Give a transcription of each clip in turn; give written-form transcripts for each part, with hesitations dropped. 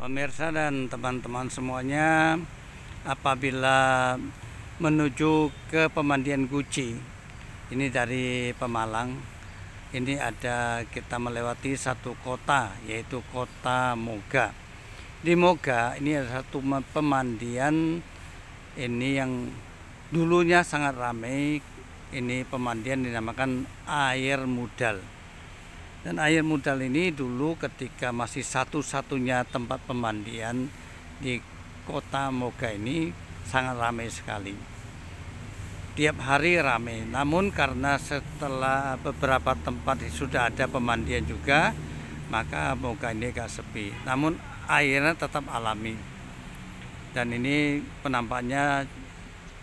Pemirsa dan teman-teman semuanya, apabila menuju ke pemandian Guci, ini dari Pemalang, ini ada kita melewati satu kota, yaitu kota Moga. Di Moga ini ada satu pemandian ini yang dulunya sangat ramai. Ini pemandian dinamakan Air Mudal. Dan Air Mudal ini dulu ketika masih satu-satunya tempat pemandian di kota Moga ini sangat ramai sekali. Tiap hari ramai. Namun karena setelah beberapa tempat sudah ada pemandian juga, maka Moga ini agak sepi. Namun airnya tetap alami. Dan ini penampaknya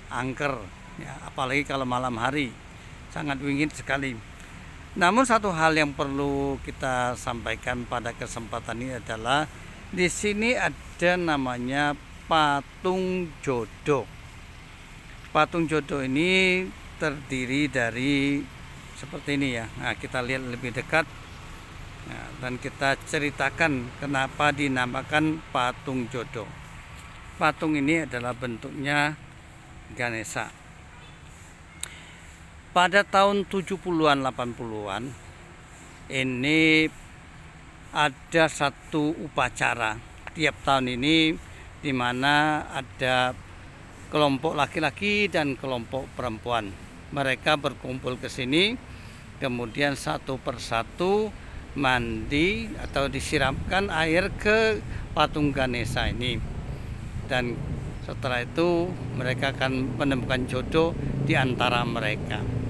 angker, ya, apalagi kalau malam hari sangat dingin sekali. Namun satu hal yang perlu kita sampaikan pada kesempatan ini adalah di sini ada namanya patung jodoh. Patung jodoh ini terdiri dari seperti ini ya. Nah, kita lihat lebih dekat. Nah, dan kita ceritakan kenapa dinamakan patung jodoh. Patung ini adalah bentuknya Ganesha. Pada tahun 70-an 80-an ini ada satu upacara tiap tahun ini di mana ada kelompok laki-laki dan kelompok perempuan. Mereka berkumpul ke sini, kemudian satu persatu mandi atau disiramkan air ke patung Ganesha ini. Dan setelah itu mereka akan menemukan jodoh di antara mereka.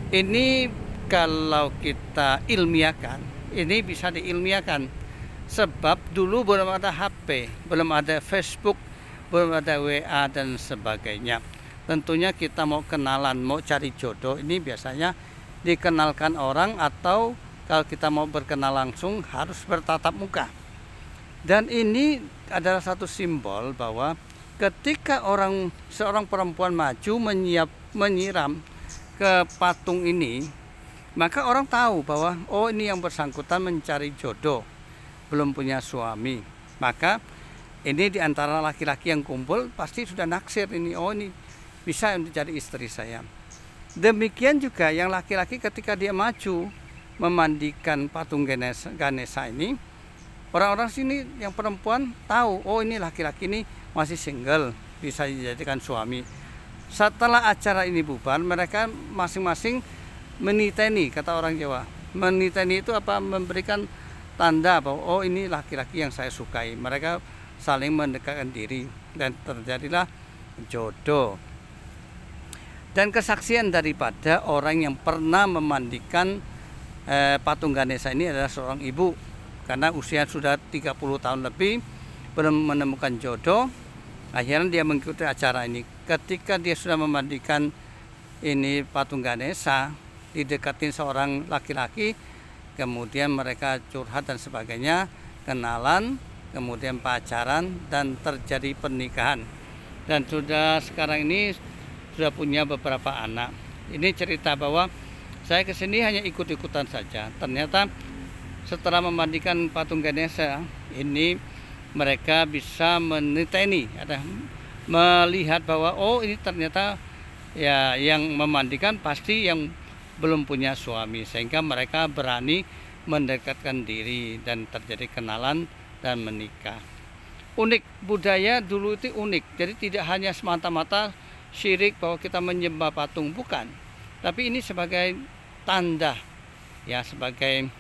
Ini kalau kita ilmiahkan, ini bisa diilmiahkan. Sebab dulu belum ada HP, belum ada Facebook, belum ada WA dan sebagainya. Tentunya kita mau kenalan, mau cari jodoh, ini biasanya dikenalkan orang, atau kalau kita mau berkenal langsung harus bertatap muka. Dan ini adalah satu simbol bahwa ketika seorang perempuan maju menyiram ke patung ini, maka orang tahu bahwa oh, ini yang bersangkutan mencari jodoh, belum punya suami. Maka ini diantara laki-laki yang kumpul pasti sudah naksir ini, oh ini bisa untuk jadi istri saya. Demikian juga yang laki-laki ketika dia maju memandikan patung Ganesha ini, orang-orang sini yang perempuan tahu oh ini laki-laki ini masih single, bisa dijadikan suami. Setelah acara ini bubar, mereka masing-masing meniteni, kata orang Jawa. Meniteni itu apa? Memberikan tanda bahwa oh ini laki-laki yang saya sukai. Mereka saling mendekatkan diri dan terjadilah jodoh. Dan kesaksian daripada orang yang pernah memandikan patung Ganesha ini adalah seorang ibu, karena usia sudah 30 tahun lebih belum menemukan jodoh. Akhirnya dia mengikuti acara ini. Ketika dia sudah memandikan ini patung Ganesha, didekatin seorang laki-laki, kemudian mereka curhat dan sebagainya, kenalan, kemudian pacaran dan terjadi pernikahan. Dan sudah sekarang ini sudah punya beberapa anak. Ini cerita bahwa saya kesini hanya ikut-ikutan saja. Ternyata setelah memandikan patung Ganesha ini, mereka bisa meniteni, melihat bahwa oh ini ternyata ya yang memandikan pasti yang belum punya suami, sehingga mereka berani mendekatkan diri dan terjadi kenalan dan menikah. Unik, budaya dulu itu unik. Jadi tidak hanya semata-mata syirik bahwa kita menyembah patung, bukan. Tapi ini sebagai tanda, ya, sebagai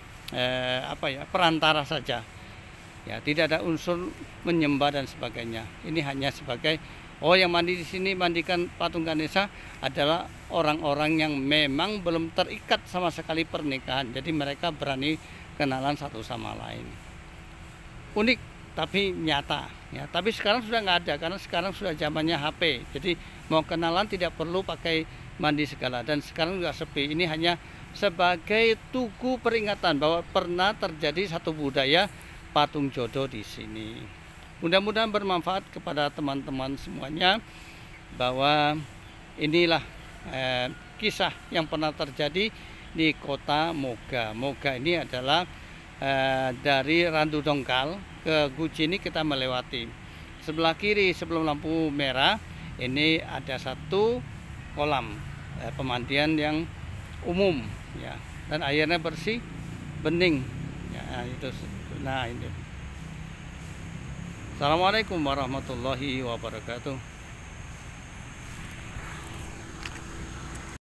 perantara saja. Ya, tidak ada unsur menyembah dan sebagainya. Ini hanya sebagai oh yang mandi di sini mandikan patung Ganesha adalah orang-orang yang memang belum terikat sama sekali pernikahan. Jadi mereka berani kenalan satu sama lain. Unik tapi nyata. Ya, tapi sekarang sudah nggak ada karena sekarang sudah zamannya HP. Jadi mau kenalan tidak perlu pakai mandi segala, dan sekarang juga sepi. Ini hanya sebagai tugu peringatan bahwa pernah terjadi satu budaya patung jodoh di sini. Mudah-mudahan bermanfaat kepada teman-teman semuanya, bahwa inilah kisah yang pernah terjadi di kota Moga. Moga ini adalah dari Randu Dongkal, ke Guci ini kita melewati. Sebelah kiri sebelum lampu merah ini ada satu kolam pemandian yang umum ya, dan airnya bersih, bening ya, itu. Nah ini. Assalamualaikum warahmatullahi wabarakatuh.